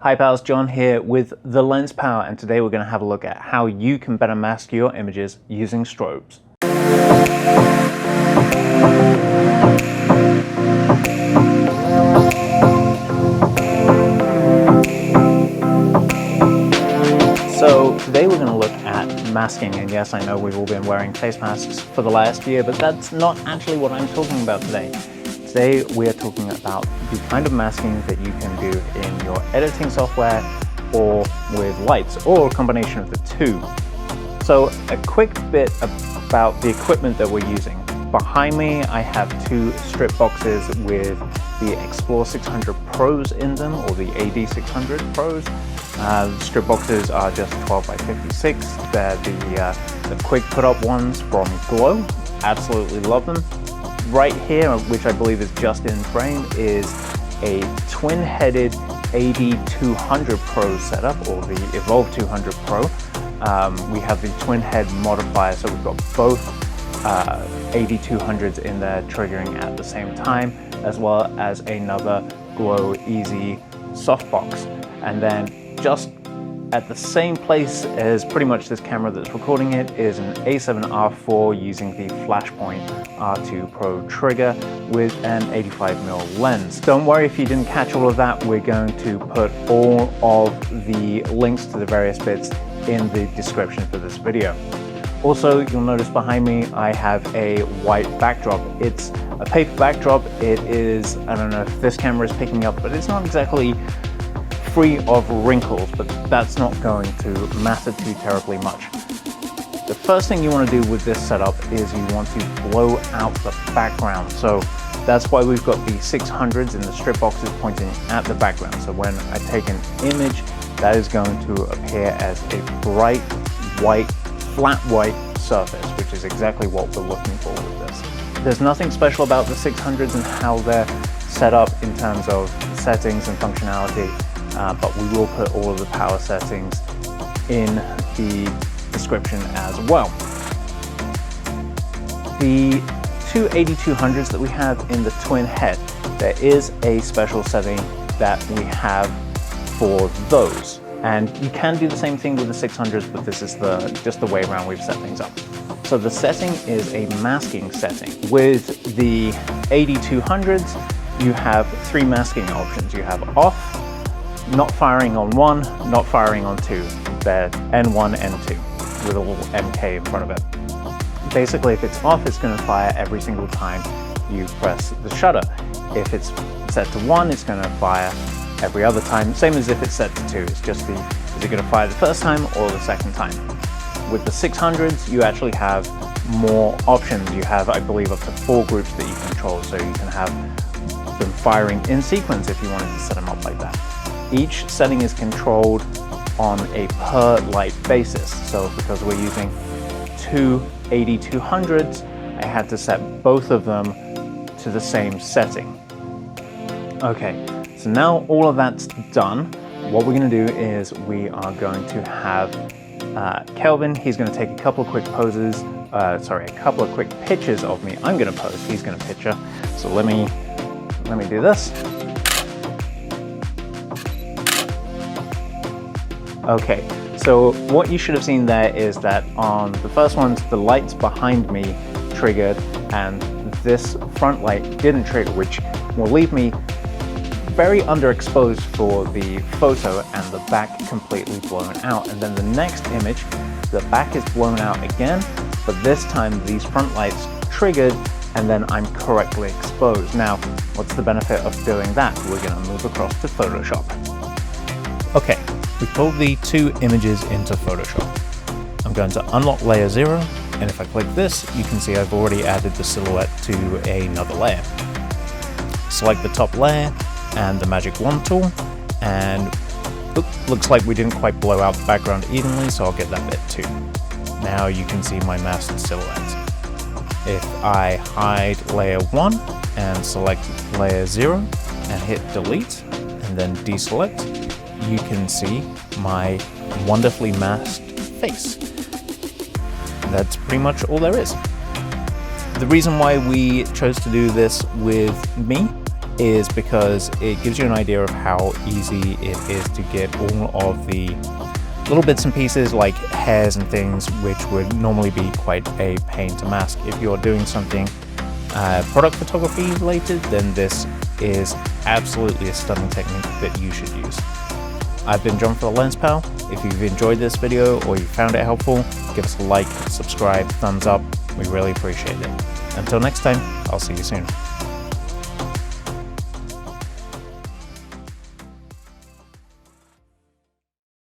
Hi pals, John here with The Lens Power, and today we're going to have a look at how you can better mask your images using strobes. So today we're going to look at masking, and yes, I know we've all been wearing face masks for the last year, but that's not actually what I'm talking about today. Today we are talking about the kind of masking that you can do in your editing software or with lights, or a combination of the two. So a quick bit about the equipment that we're using. Behind me I have two strip boxes with the Explore 600 Pros in them, or the AD200 Pros. The strip boxes are just 12 by 56. They're the quick put up ones from Glow. Absolutely love them. Right here, which I believe is just in frame, is a twin-headed AD200 Pro setup, or the Evolve 200 Pro. We have the twin head modifier, so we've got both AD200s in there triggering at the same time, as well as another Glow Easy softbox. And then just at the same place as pretty much this camera that's recording it is an A7R4 using the Flashpoint R2 Pro trigger with an 85mm lens. Don't worry if you didn't catch all of that, we're going to put all of the links to the various bits in the description for this video. Also, you'll notice behind me I have a white backdrop. It's a paper backdrop. It is, I don't know if this camera is picking up, but it's not exactly free of wrinkles, but that's not going to matter too terribly much. The first thing you want to do with this setup is you want to blow out the background. So that's why we've got the 600s in the strip boxes pointing at the background. So when I take an image, that is going to appear as a bright white, flat white surface, which is exactly what we're looking for with this. There's nothing special about the 600s and how they're set up in terms of settings and functionality. But we will put all of the power settings in the description as well. The two AD200s that we have in the twin head, there is a special setting that we have for those. And you can do the same thing with the 600s, but this is just the way around we've set things up. So the setting is a masking setting. With the AD200s, you have three masking options. You have off, not firing on one, not firing on two. They're N1, N2 with a little MK in front of it. Basically, if it's off, it's going to fire every single time you press the shutter. If it's set to one, it's going to fire every other time. Same as if it's set to two. It's just is it going to fire the first time or the second time? With the 600s, you actually have more options. You have, I believe, up to 4 groups that you control. So you can have them firing in sequence if you wanted to set them up like that. Each setting is controlled on a per light basis. So because we're using two AD200s, I had to set both of them to the same setting. Okay, so now all of that's done. What we're going to do is we are going to have Kelvin. He's going to take a couple of quick poses. A couple of quick pictures of me. I'm going to pose. He's going to picture. So let me do this. Okay, so what you should have seen there is that on the first ones, the lights behind me triggered and this front light didn't trigger, which will leave me very underexposed for the photo and the back completely blown out. And then the next image, the back is blown out again, but this time these front lights triggered and then I'm correctly exposed. Now, what's the benefit of doing that? We're going to move across to Photoshop. Okay. We pulled the two images into Photoshop. I'm going to unlock layer 0, and if I click this, you can see I've already added the silhouette to another layer. Select the top layer and the magic wand tool, and looks like we didn't quite blow out the background evenly, so I'll get that bit too. Now you can see my masked silhouette. If I hide layer 1 and select layer 0 and hit delete and then deselect, you can see my wonderfully masked face. That's pretty much all there is. The reason why we chose to do this with me is because it gives you an idea of how easy it is to get all of the little bits and pieces like hairs and things which would normally be quite a pain to mask. If you're doing something product photography related, then this is absolutely a stunning technique that you should use. I've been John for the Lens Pal. If you've enjoyed this video or you found it helpful, give us a like, subscribe, thumbs up. We really appreciate it. Until next time, I'll see you soon.